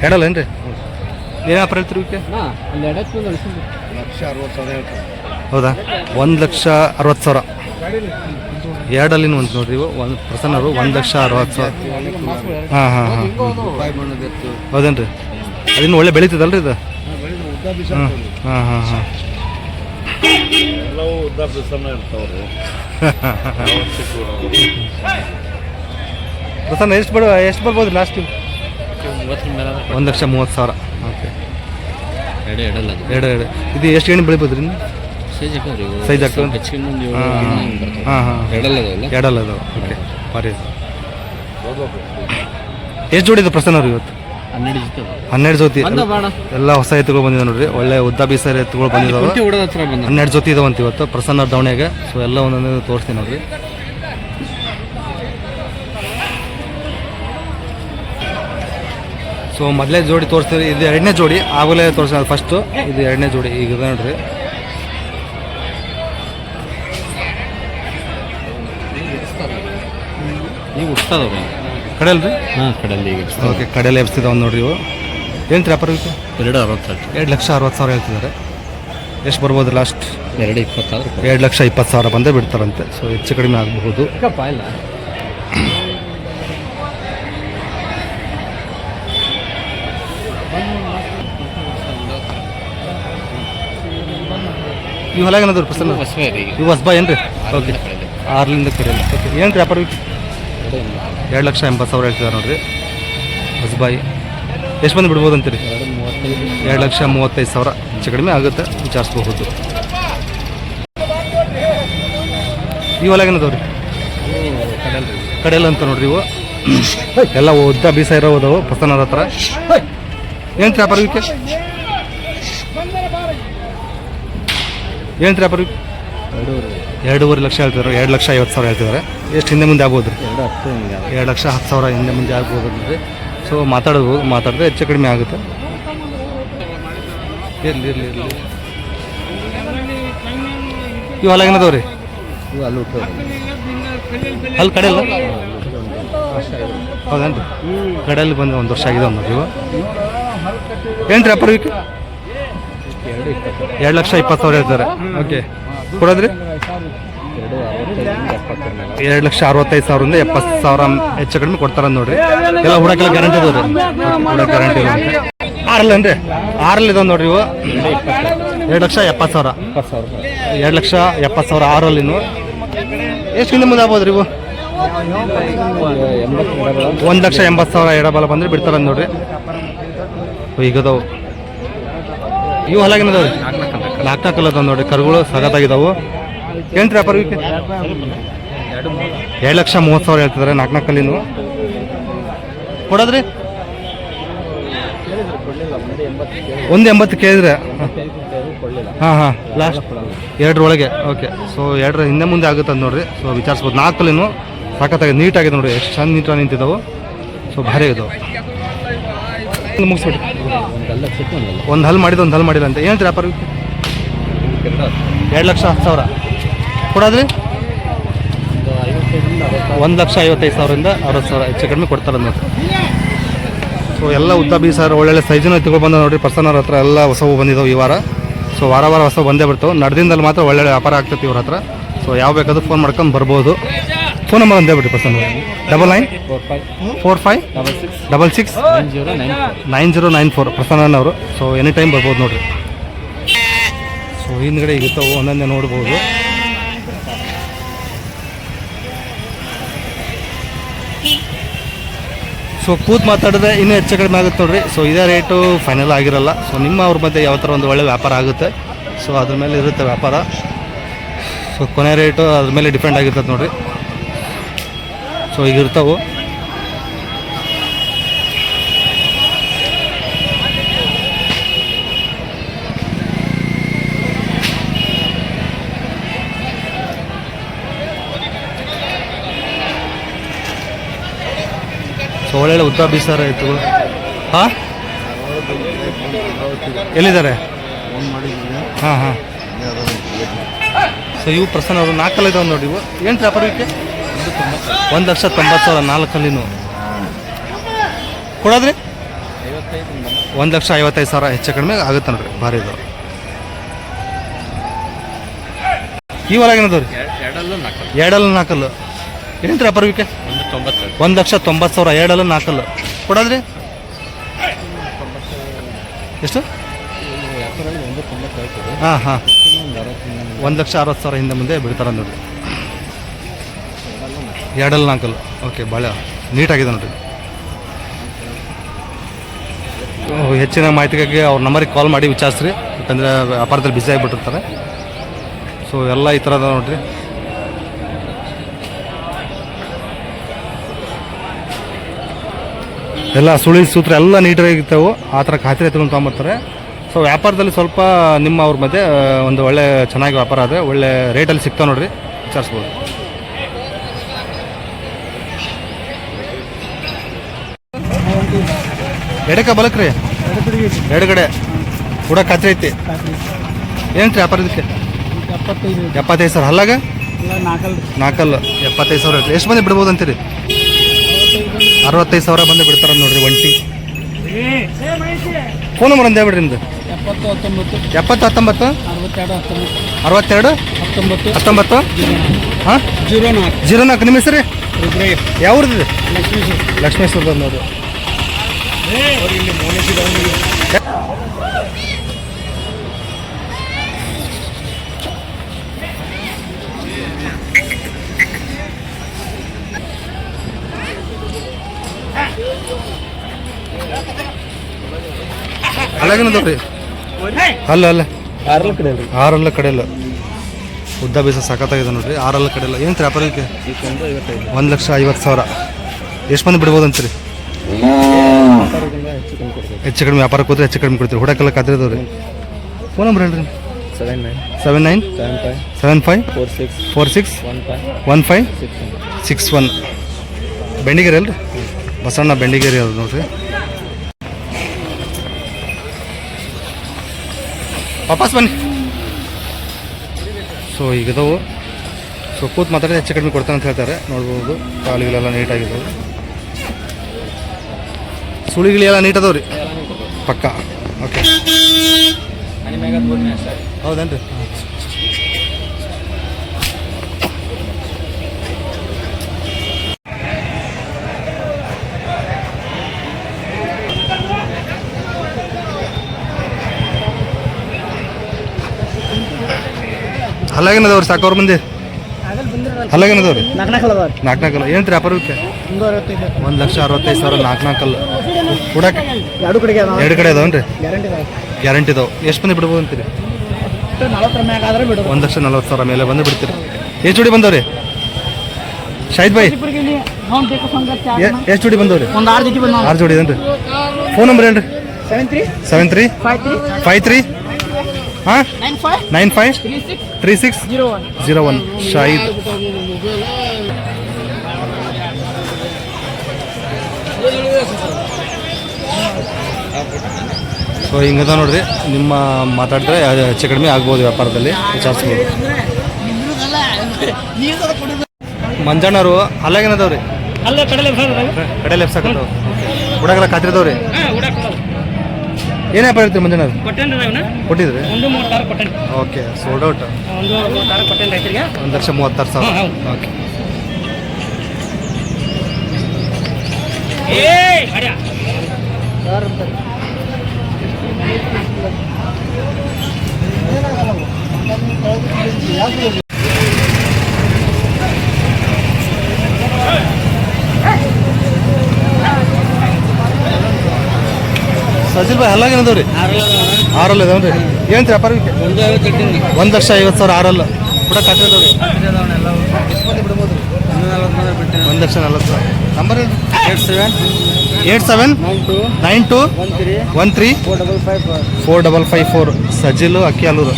ಎರಡಲ್ಲೇನು ರೀ ಏನು ವ್ಯಾಪಾರ ಹೇಳ್ತೀರಿ ಇವಕ್ಕೆ? ಹೌದಾ, 1,60,000. ಎರಡಲ್ಲಿನ ಒಂದು ನೋಡ್ರಿ ಇವು ಒಂದು ಪ್ರಸನ್ನರು 1,60,000. ಹಾಂ ಹಾಂ ಹಾಂ ಹೌದೇನು ರೀ? ಅದಿನ್ನು ಒಳ್ಳೆ ಬೆಳೀತದಲ್ರಿ ಇದು? ಹಾಂ ಹಾಂ ಹಾಂ ಹಾಂ ಪ್ರಸನ್ನ ಎಷ್ಟು ಬರ್ಬೋದು ಲಾಸ್ಟ್? 1,30,000. ಓಕೆ, ಎರಡು ಇದು ಎಷ್ಟು ಎಣ್ಣೆ ಬೆಳಿಬೋದು ರೀ? ಸೈಜ್ ಆಗ್ತದೆ. ಹಾಂ ಹಾಂ ಎರಡಲ್ಲ ಅದಾವೆ. ಓಕೆ, ಭಾರಿ. ಎಷ್ಟು ಜೋಡಿ ಇದೆ ಪ್ರಸನ್ನ ಅವ್ರು ಇವತ್ತು? 12 ಜೊತೆ. ಎಲ್ಲ ಹೊಸ ಎತ್ತುಗಳು ಬಂದಿದೆ ನೋಡ್ರಿ, ಒಳ್ಳೆ ಉದ್ದ ಬೀಸರ ಎತ್ತುಗಳು ಬಂದಿದ್ದಾವೆ. 12 ಜೊತೆ ಇದಾವಂತ ಇವತ್ತು ಪ್ರಸನ್ನ ದಾವಣಿಯಾಗೆ. ಸೊ ಎಲ್ಲ ಒಂದೊಂದು ತೋರಿಸ್ತೀನಿ ನೋಡ್ರಿ. ಸೊ ಮೊದಲೇ ಜೋಡಿ ತೋರಿಸ್ತೀವಿ, ಇದು ಎರಡನೇ ಜೋಡಿ. ಆಗಲೇ ತೋರಿಸ ಫಸ್ಟು, ಇದು ಎರಡನೇ ಜೋಡಿ ಈಗ ನೋಡ್ರಿ. ಈಗ ಉಡ್ಸ್ತದವ್ರಿ ಕಡೆಯಲ್ಲ ರೀ? ಹಾಂ, ಕಡೆಯಲ್ಲಿ ಈಗ. ಓಕೆ, ಕಡೆಯಲ್ಲಿ ಎಬ್ಸ್ತಿದ್ದಾವೆ ನೋಡ್ರಿ ಇವು. ಏನು ರೀ ವ್ಯಾಪಾರ? 2,60,000 ಹೇಳ್ತಿದ್ದಾರೆ. ಎಷ್ಟು ಬರ್ಬೋದು ಲಾಸ್ಟ್? 2,20,000 ಬಂದೇ ಬಿಡ್ತಾರಂತೆ. ಸೊ ಹೆಚ್ಚು ಕಡಿಮೆ ಆಗಬಹುದು. ಇವು ಹೊಲ ಏನದು ಪ್ರಸನ್ನ? ಇವು ಹೊಸಬಾ ಏನು ರೀ? ಓಕೆ, 6ರಿಂದ ಕಡೆಯಲ್ಲ. ಓಕೆ, ಏನು ರೀ ವ್ಯಾಪಾರ? 2,80,000 ಹೇಳ್ತಿದ್ದಾರೆ ನೋಡ್ರಿ ಹೊಸಬಾಯಿ. ಎಷ್ಟು ಬಂದು ಬಿಡ್ಬೋದು ಅಂತೀರಿ? 2,35,000 ಹೆಚ್ಚು ಕಡಿಮೆ ಆಗುತ್ತೆ, ವಿಚಾರಿಸ್ಬಹುದು. ಇವು ಹೊಲ ಏನದವ್ರಿ? ಕಡೆಯಲ್ಲ ಅಂತ ನೋಡ್ರಿ ಇವು. ಎಲ್ಲ ಉದ್ದ ಬೀಸ ಇರೋದವು ಪ್ರಸನ್ನರ ಹತ್ರ. ಏನು ರೀ ವ್ಯಾಪಾರ ಇವಕ್ಕೆ? ಏನು ರೀ ವ್ಯಾಪಾರ? 2.5 ಲಕ್ಷ ಹೇಳ್ತಿದ್ದಾರೆ. 2,50,000 ಹೇಳ್ತಿದ್ದಾರೆ. ಎಷ್ಟು ಹಿಂದೆ ಮುಂದೆ ಆಗ್ಬೋದು? 2,10,000 ಹಿಂದೆ ಮುಂದೆ ಆಗ್ಬೋದು ನೋಡ್ರಿ. ಸೊ ಮಾತಾಡಿದ್ರೆ ಹೆಚ್ಚು ಕಡಿಮೆ ಆಗುತ್ತೆ. ಇರಲಿ. ಇವು ಹೊಲ ಏನದವ್ರಿ? ಅಲ್ಲಿ ಕಡೆಯಲ್ಲ? ಹೌದೇನು ರೀ? ಕಡೆಯಲ್ಲಿ ಬಂದು 1 ವರ್ಷ ಆಗಿದೆ ನೋಡಿ ಇವು. ಏನು ರೀ ವ್ಯಾಪಾರ ಇವಕ್ಕೆ? 2,20,000 ಹೇಳ್ತಾರೆ. ಓಕೆ, ಕೊಡೋದ್ರಿ? 2,65,000ರಿಂದ 70,000 ಹೆಚ್ಚು ಕಡಿಮೆ ಕೊಡ್ತಾರ ನೋಡ್ರಿ. ಎಲ್ಲ ಹುಡಕ್ಕೆಲ್ಲ ಗ್ಯಾರಂಟಿ ಇದಾವ್ರಿ. ಹುಡಕ್ ಗ್ಯಾರಂಟಿ ಇಲ್ಲ. 6ಅಲ್ಲೇನ್ರಿ? 6ಅಲ್ಲಿ ಇದಾವೆ ನೋಡ್ರಿ ಇವು. 2,70,000. 2,70,000 6ಅಲ್ಲಿನು. ಎಷ್ಟು ಹಿಂದೆ ಮುಂದೆ ಆಗ್ಬೋದು ರೀ ಇವು? 1,80,000 ಎಡಬಲ ಬಂದರೆ ಬಿಡ್ತಾರ ನೋಡ್ರಿ. ಈಗದವು ಇವು ಹೊಲಾಗಿನದಾವ್ರಿ. 4 ಕಲ್ಲದ ನೋಡ್ರಿ, ಕರುಗಳು ಸಗತ್ತಾಗಿದ್ದಾವೆ. ಏನು ರೀ ವ್ಯಾಪಾರ ಇವಕ್ಕೆ? 2,30,000 ಹೇಳ್ತಿದ್ದಾರೆ. 4 ಕಲ್ಲಿನು. ಕೊಡೋದ್ರಿ? 1,80 ಕೇಳಿದ್ರೆ. ಹಾಂ ಲಾಸ್ಟ್ 2 ಓಕೆ. ಸೊ 2 ಹಿಂದೆ ಮುಂದೆ ಆಗುತ್ತೆ ಅಂತ ನೋಡ್ರಿ. ಸೊ ವಿಚಾರಿಸ್ಬೋದು. 4 ಕಲ್ಲಿನು ಸಖತ್ತಾಗಿದೆ, ನೀಟಾಗಿದೆ ನೋಡ್ರಿ. ಎಷ್ಟು ಚಂದ ನೀಟಾಗಿ ನಿಂತಿದ್ದಾವೆ. ಸೊ ಭಾರಿ ಇದಾವೆ. ಮುಗಿಸ್ಬಿಟ್ಟು ಒಂದು ಹಲ್ ಮಾಡಿಲ್ಲ ಅಂತ. ಏನು ರೀ ವ್ಯಾಪಾರ? 2,10,000 ಕೊಡೋದ್ರಿ? 1,55,000ರಿಂದ 60,000 ಹೆಚ್ಚು ಕಡಿಮೆ ಕೊಡ್ತಾರೆ ನೋಡ್ರಿ. ಸೊ ಎಲ್ಲ ಉದ್ದ ಬೀಸಾರ ಒಳ್ಳೊಳ್ಳೆ ಸೈಜಿನ ಎತ್ತುಗಳು ಬಂದ ನೋಡ್ರಿ ಪ್ರಸನ್ನರ ಹತ್ರ. ಎಲ್ಲ ಹೊಸವು ಬಂದಿದ್ದಾವೆ ಈ ವಾರ. ಸೊ ವಾರ ಹೊಸ ಬಂದೇ ಬಿಡ್ತಾವೆ. ನಡೆದಿಂದಲ್ಲಿ ಮಾತ್ರ ಒಳ್ಳೊಳ್ಳೆ ವ್ಯಾಪಾರ ಆಗ್ತೈತಿ ಇವ್ರ ಹತ್ರ. ಸೊ ಯಾವ ಬೇಕಾದ್ರೂ ಫೋನ್ ಮಾಡ್ಕೊಂಡು ಬರ್ಬೋದು. ಫೋನ್ ನಂಬರ್ ಅಂದೇ ಬಿಡ್ರಿ ಪ್ರಸನ್ನ. 9945669094 ಪ್ರಸನ್ನನವರು. ಸೊ ಎನಿ ಟೈಮ್ ಬರ್ಬೋದು ನೋಡ್ರಿ. ಸೊ ಹಿಂದ್ಗಡೆ ಇರ್ತಾವೆ, ಒಂದೊಂದೇ ನೋಡ್ಬೋದು. ಸೊ ಕೂತ್ ಮಾತಾಡಿದ್ರೆ ಇನ್ನೂ ಹೆಚ್ಚು ಕಡಿಮೆ ಆಗುತ್ತೆ ನೋಡ್ರಿ. ಸೊ ಇದೇ ರೇಟು ಫೈನಲ್ ಆಗಿರಲ್ಲ. ಸೊ ನಿಮ್ಮ ಅವ್ರ ಮಧ್ಯೆ ಯಾವ ಥರ ಒಂದು ಒಳ್ಳೆ ವ್ಯಾಪಾರ ಆಗುತ್ತೆ. ಸೊ ಅದ್ರ ಮೇಲೆ ಇರುತ್ತೆ ವ್ಯಾಪಾರ. ಸೊ ಕೊನೆ ರೇಟು ಅದ್ರ ಮೇಲೆ ಡಿಪೆಂಡ್ ಆಗಿರ್ತದೆ ನೋಡ್ರಿ. ಸೊ ಈಗ ಇರ್ತಾವೆ. ಸೊ ಒಳ್ಳೆ ಉದ್ದ ಬೀಸಾರ ಆಯಿತು. ಹಾಂ, ಎಲ್ಲಿದ್ದಾರೆ? ಹಾಂ. ಸೊ ಇವು ಪ್ರಸನ್ನ ಅವರು 4 ಕಲ್ಲಿದ್ದಾವೆ ನೋಡಿ. ಇವು ಏನು ವ್ಯಾಪಾರ ಇವಕ್ಕೆ? 1,90,000 4 ಕಲ್ಲಿನು. ಕೊಡೋದ್ರಿ? 1,55,000 ಹೆಚ್ಚು ಕಡಿಮೆ ಆಗುತ್ತೆ ನೋಡ್ರಿ. ಭಾರಿ ಇದು ಇವಾಗ ಏನದವ್ರಿ? ಎರಡಲ್ಲ ನಾಲ್ಕಲ್ಲು ಏನಂತ್ರಿ ಅಪರ್ವಿಕೆ? 1,90,000 ಎರಡಲ್ಲ ನಾಲ್ಕಲ್ಲು ಕೊಡೋದ್ರಿ ಎಷ್ಟು? ಹಾಂ ಹಾಂ 1,60,000 ಹಿಂದೆ ಮುಂದೆ ಬಿಡ್ತಾರೆ ನೋಡ್ರಿ. ಎರಡಲ್ಲ ನಾಲ್ಕಲ್ಲು ಓಕೆ. ಭಾಳ ನೀಟಾಗಿದೆ ನೋಡ್ರಿ. ಹೆಚ್ಚಿನ ಮಾಹಿತಿಗಾಗಿ ಅವ್ರ ನಂಬರಿಗೆ ಕಾಲ್ ಮಾಡಿ ವಿಚಾರಿಸ್ರಿ, ಯಾಕಂದರೆ ವ್ಯಾಪಾರದಲ್ಲಿ ಬ್ಯುಸಿ ಆಗಿಬಿಟ್ಟಿರ್ತಾರೆ. ಸೊ ಎಲ್ಲ ಈ ಥರದ ನೋಡ್ರಿ. ಎಲ್ಲ ಸುಳಿ ಸೂತ್ರ ಎಲ್ಲ ನೀಟಾಗಿರ್ತವೆ. ಆ ಥರ ಖಾತ್ರಿ ಎತ್ಕೊಂಡು ತೊಗೊಂಬರ್ತಾರೆ. ಸೊ ವ್ಯಾಪಾರದಲ್ಲಿ ಸ್ವಲ್ಪ ನಿಮ್ಮ ಅವ್ರ ಮಧ್ಯೆ ಒಂದು ಒಳ್ಳೆ ಚೆನ್ನಾಗಿ ವ್ಯಾಪಾರ ಆದರೆ ಒಳ್ಳೆ ರೇಟಲ್ಲಿ ಸಿಗ್ತಾವೆ ನೋಡ್ರಿ, ವಿಚಾರಿಸ್ಬೋದು. ಎಡಕ್ಕೆ ಬಲಕ್ರಿ? ಎಡಗಡೆ ಕೂಡ ಖಾತ್ರಿ ಐತಿ. ಏನು ರೀ ವ್ಯಾಪಾರ ಇದಕ್ಕೆ? 75,000. ಹಲ್ಲಾಗ ನಾಲ್ಕಲ್ಲು 75,000 ಐತಿ. ಎಷ್ಟು ಮಂದಿ ಬಿಡ್ಬೋದು ಅಂತೀರಿ? 65,000 ಬಂದು ಬಿಡ್ತಾರೆ ನೋಡ್ರಿ. ಒಂಟಿ ಫೋನ್ ನಂಬರ್ ಅಂದೇ ಬಿಡ್ರಿ ನಿಮ್ದು? 70 19 62 19 ಹಾಂ 04. ನಿಮ್ಮ ಹೆಸರು ಯಾವ್ದು? ಲಕ್ಷ್ಮೇಶ್ವರ ನೋಡ್ರಿ. ಅಲ್ಲಾಗೇನದವ್ರಿ? ಅಲ್ಲ ಆರಲ್ಲ ಕಡೆಯಲ್ಲ. ಉದ್ದ ಬೀಸ ಸಖತ್ತಾಗಿದೆ ನೋಡ್ರಿ. ಆರಲ್ಲ ಕಡೆಯಲ್ಲ. ಏನು ವ್ಯಾಪಾರಕ್ಕೆ? 1,50,000. ಎಷ್ಟು ಮಂದಿ ಬಿಡ್ಬೋದು ಅಂತೀರಿ? ಹೆಚ್ಚು ಕಡಿಮೆ ವ್ಯಾಪಾರಕ್ಕೆ ಹೋದ್ರೆ ಹೆಚ್ಚು ಕಡಿಮೆ ಕೊಡ್ತೀರಿ. ಹುಡಕ್ಕೆಲ್ಲ ಕಾದ್ರಿದವ್ರಿ. ಫೋನ್ ನಂಬರ್ ಹೇಳ್ರಿ? 79 75 46 15 61. ಬೆಂಡಿಗೇರಿ ಅಲ್ರಿ? ಬಸಣ್ಣ ಬೆಂಡಿಗೇರಿ ಅವ್ರು ನೋಡ್ರಿ. ವಾಪಸ್ ಬನ್ನಿ. ಸೊ ಈಗಿದವು. ಸೊ ಕೂತ್ ಮಾತಾಡಿದ್ರೆ ಹೆಚ್ಚು ಕಡಿಮೆ ಕೊಡ್ತಾನೆ ಅಂತ ಹೇಳ್ತಾರೆ. ನೋಡ್ಬೋದು ಕಾಲುಗಳೆಲ್ಲ ನೀಟಾಗಿದ್ದಾವೆ. ಸುಳಿಗಳೆಲ್ಲ ನೀಟ್ ಅದಾವ್ರಿ ಪಕ್ಕ. ಓಕೆ ಹೌದೇನ್ರಿ? ಹಲ್ಲಾಗೇನದವ್ರಿ? ಸಾಕವ್ರ ಮಂದಿ ಹಲ್ಲಾಗೇನದವ್ರಿ? ನಾಲ್ಕಲ್ಲ. ಏನು ರೀ ವ್ಯಾಪಾರಕ್ಕೆ? 1,65,000 ನಾಲ್ಕಲ್ಲ ಕೊಡಕ್ಕೆ. ಎರಡು ಕಡೆ ಅದಾವನ್ರಿ? ಗ್ಯಾರಂಟಿ ಇದಾವೆ. ಎಷ್ಟು ಮಂದಿ ಬಿಡ್ಬೋದು ಅಂತೀರಿ? 1,40,000 ಮೇಲೆ ಬಂದು ಬಿಡ್ತೀರಿ. ಎಷ್ಟು ಜೋಡಿ ಬಂದವ್ರಿ ಶಾಹಿದ್ ಭಾಯ್? ಎಷ್ಟು ಜೋಡಿ ಬಂದವ್ರಿ? 6 ಜೋಡಿ ಅದೇನ್ರಿ? ಫೋನ್ ನಂಬರ್ ಹೇಳ್ರಿ? 73 53 ಹಾಂ 95 36 01. ಶಾಹಿದ್. ಸೊ ಹಿಂಗದ ನೋಡ್ರಿ. ನಿಮ್ಮ ಮಾತಾಡಿದ್ರೆ ಹೆಚ್ಚು ಕಡಿಮೆ ಆಗ್ಬೋದು ವ್ಯಾಪಾರದಲ್ಲಿ, ವಿಚಾರಿಸ್ಬೋದು. ಮಂಜಣ್ಣವರು ಅಲ್ಲಾಗೇನದವ್ರಿ? ಕಡೆ ಲೆಫ್ಟ್ ಸಾಕತ್ತವ ಹುಡಗಲ್ಲ ಖಾತ್ರಿದವ್ರಿ. ಏನು ವ್ಯಾಪಾರ ಇರ್ತೀರಿ ಮಂಜಣ್ಣವ್ರು? ಕೊಟ್ಟಿದ್ರಿ? Okay. Sold out. 1,36,000. Okay. Sajil bhai ಹಲ್ಲಾಗೇನದವ್ರಿ? ಆರಲ್ಲ ಇದಾವ್ರಿ. ಏನು ರೀ ವ್ಯಾಪಾರಕ್ಕೆ? 1,50,000 ಆರಲ್ಲ ಕೂಡ ಖಾತ್ರಿದವ್ರಿ. 1,40,000. ನಂಬರ್ 87 92 13 4554. ಸಜಿಲು ಅಕ್ಕಿಯಾಲೂರು.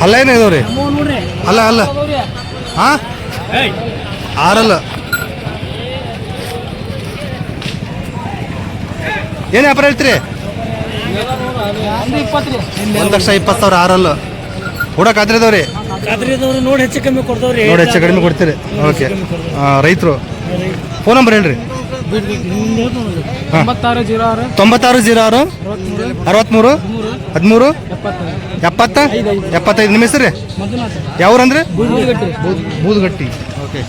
ಅಲ್ಲ ಏನೇ ಇದಾವ್ರಿ? ಅಲ್ಲ ಹಾಂ ಆರಲ್ಲ. ಏನು ವ್ಯಾಪಾರ ಹೇಳ್ತೀರಿ? 1,20,000 ಆರಲ್ಲು ಕೂಡ ಖಾತ್ರಿ ಇದಾವ್ರಿ? ನೋಡಿ ಹೆಚ್ಚು ಕಮ್ಮಿ ಕೊಡ್ತಾವ್ರಿ. ನೋಡಿ ಹೆಚ್ಚು ಕಡಿಮೆ ಕೊಡ್ತೀರಿ. ಓಕೆ. ರೈತರು ಫೋನ್ ನಂಬರ್ ಹೇಳ್ರಿ. 9606 9606 63 13 70 75. ನಿಮ್ಮ ಹೆಸರು ಯಾವ್ರಂದ್ರೆ? ಬೂದಗಟ್ಟಿ. ಓಕೆ.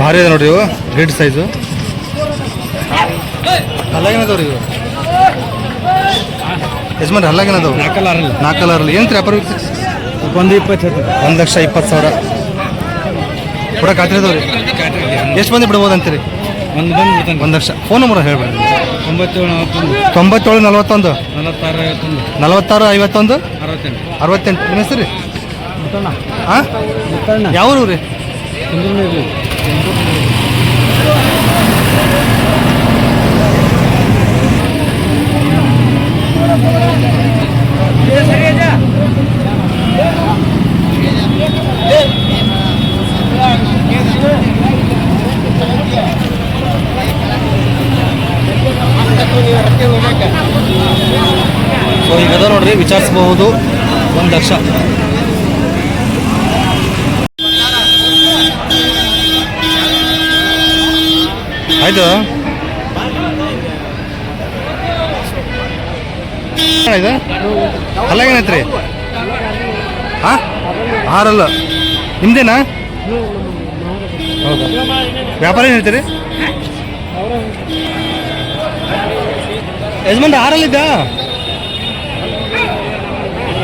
ಭಾರಿ ಇದೆ ನೋಡ್ರಿ ಇವು ಗ್ರೇಟ್ ಸೈಜು. ಹಲ್ಲಾಗೇನದವ್ರಿ ಇವು ಯಜಮಾನ್ರಿ? ಹಲ್ಲಾಗೇನದವು? 4 ಕಲರಲ್ಲಿ ಏನು ವ್ಯಾಪಾರ? 1,20,000 ಕೂಡ ಖಾತ್ರಿ ಅದಾವ್ರಿ? ಎಷ್ಟು ಮಂದಿ ಬಿಡ್ಬೋದು ಅಂತೀರಿ? 1 ಲಕ್ಷ. ಫೋನ್ ನಂಬರ್ ಹೇಳ್ಬೇಡಿ. 97 41 46 51 68. ನಿಮ್ಮ ಹೆಸರು ರೀ? ಹಾಂ, ಯಾವ ಊರು ರೀ? ಸೊ ಈಗ ಅದ ನೋಡ್ರಿ, ವಿಚಾರಿಸಬಹುದು. 1 ಲಕ್ಷ. ಆಯ್ತು. ಇದು ಅಲ್ಲಾಗೇನೈತ್ರಿ? ಹಾಂ, 6 ನಿಮ್ದೇನಾ? ಹೌದಾ? ವ್ಯಾಪಾರ ಏನು ಹೇಳ್ತೀರಿ ಯಜಮಾನ್ರಿ? 6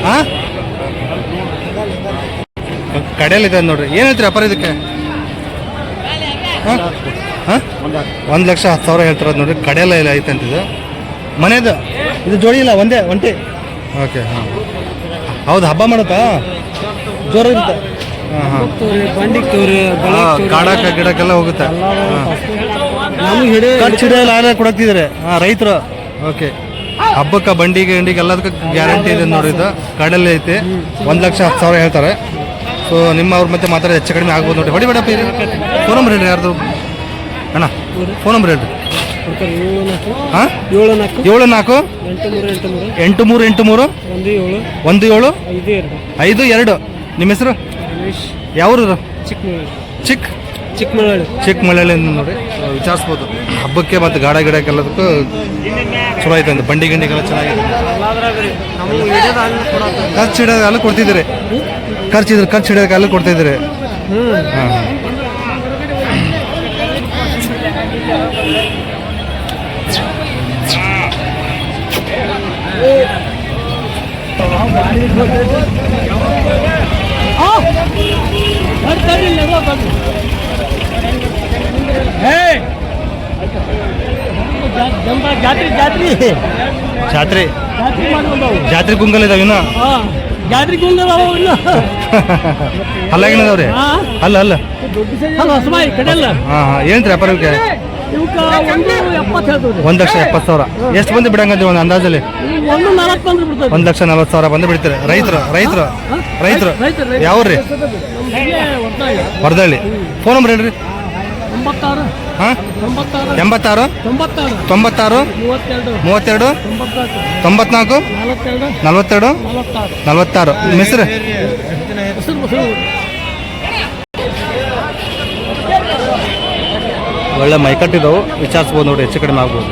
ಹಾಂ, ಕಡೆಯಲ್ಲಿದೆ ನೋಡ್ರಿ. ಏನು ಹೇಳ್ತೀರಿ ವ್ಯಾಪಾರ ಇದಕ್ಕೆ? ಹಾಂ ಹಾಂ, 1,10,000 ಹೇಳ್ತಿರೋದು ನೋಡ್ರಿ. ಕಡೆಯಲ್ಲ ಇಲ್ಲ ಐತೆ ಅಂತಿದ್ದು. ಮನೆದು ಇದು ಜೋಡಿ ಇಲ್ಲ, ಒಂಟಿ. ಓಕೆ. ಹಾಂ, ಹೌದು. ಹಬ್ಬ ಮಾಡುತ್ತಾ ಜೋರು ಇರುತ್ತೆ? ಹಾಂ ಹಾಂ, ಕಾಡಕ್ಕೆ ಗಿಡಕ್ಕೆಲ್ಲ ಹೋಗುತ್ತೆ. ಖರ್ಚು ಹಿಡಿಯಲ್ಲ ಕೊಡಕ್ತಿದ್ದಾರೆ. ಹಾಂ, ರೈತರು. ಓಕೆ. ಹಬ್ಬಕ್ಕೆ ಬಂಡಿಗೆ ಎಲ್ಲದಕ್ಕೂ ಗ್ಯಾರಂಟಿ ಇದೆ ನೋಡಿ. ಇದು ಕಡಲೆ ಐತಿ. 1,10,000 ಹೇಳ್ತಾರೆ. ಸೊ ನಿಮ್ಮ ಅವ್ರ ಮತ್ತೆ ಮಾತಾಡಿ ಹೆಚ್ಚು ಕಡಿಮೆ ಆಗ್ಬೋದು ನೋಡಿ. ಹೊಡಿ ಬೇಡಪ್ಪ. ಇರಿ, ಫೋನ್ ನಂಬರ್ ಹೇಳ್ರಿ ಯಾರ್ದು ಅಣ್ಣ? ಫೋನ್ ನಂಬರ್ ಹೇಳ್ರಿ. ಹಾಂ, 74 8383 1752. ನಿಮ್ಮ ಹೆಸರು ಯಾವ್ರು? ಚಿಕ್ಕಮಳಳ್ಳಿ ನೋಡಿ. ವಿಚಾರಿಸ್ಬೋದು. ಹಬ್ಬಕ್ಕೆ ಮತ್ತು ಗಾಡ ಗಿಡಕ್ಕೆಲ್ಲದಕ್ಕೂ ಚಲೋ ಐತೆ ಅಂತ. ಬಂಡಿ ಗಿಂಡಿಗೆಲ್ಲ ಚೆನ್ನಾಗಿದೆ. ಖರ್ಚು ಹಿಡಿಯೋದೆಲ್ಲ ಕೊಡ್ತಿದ್ದೀರಿ? ಖರ್ಚು ಹಿಡಿಯೋದಕ್ಕೆಲ್ಲ ಕೊಡ್ತಿದ್ದೀರಿ? ಹಾಂ ಹಾಂ. ಜಾತ್ರೆ ಗುಂಗಲ್ ಇದಾವ ಇನ್ನು? ಅಲ್ಲಾಗಿನದವ್ರಿ? ಅಲ್ಲ ಅಲ್ಲ. ಹಾಂ ಹಾಂ. ಏನು ವ್ಯಾಪಾರಕ್ಕೆ? 1,70,000. ಎಷ್ಟು ಬಂದು ಬಿಡಂಗಂತ ಒಂದು ಅಂದಾಜಲ್ಲಿ? 1,40,000 ಬಂದು ಬಿಡ್ತೀರಿ. ರೈತರು ಯಾವ್ರಿ? ವರದಳ್ಳಿ. ಫೋನ್ ನಂಬರ್ ಹೇಳ್ರಿ. 86 96 96 32 94 42 46. ನಿಮ್ಮ ಹೆಸರು? ಒಳ್ಳೆ ಮೈಕಟ್ಟಿದ್ದವು. ವಿಚಾರಿಸ್ಬೋದು ನೋಡಿ, ಹೆಚ್ಚು ಕಡಿಮೆ ಆಗ್ಬೋದು.